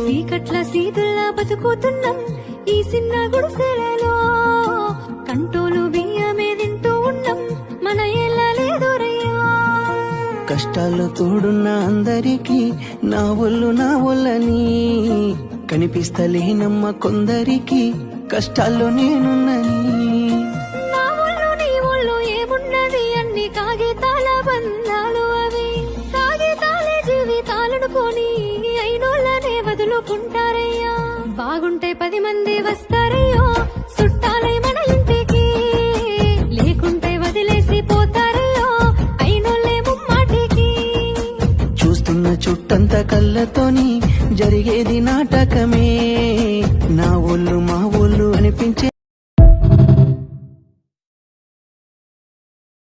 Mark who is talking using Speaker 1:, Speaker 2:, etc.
Speaker 1: సీకట్ల సీతుల్లా బతుకుతున్నాం ఈ చిన్న గుడిసెలలో, కంటోలు బియ్యమే తింటూ ఉన్నాం మన ఎలా లేదురయ్యా.
Speaker 2: కష్టాలు తోడున్న అందరికీ నా ఒళ్ళని కనిపిస్తలేనమ్మ కొందరికి కష్టాల్లో నేనున్నని.
Speaker 1: నా ఒళ్ళు నీ ఒళ్ళు ఏమున్నది అన్ని కాగితాల బంధాలు, అవి కాగితాలే జీవితాలను పోని అయినోళ్ళనే వదులుకుంటారయ్యా. బాగుంటే 10 మంది వస్తారయ్యో చుట్టాలై మన ఇంటికి, లేకుంటే వదిలేసి పోతారయ్యో అయినోళ్ళే ముమ్మాటికి.
Speaker 2: చూస్తున్న చుట్టంత కళ్ళతోని జరిగేది నాటకమే,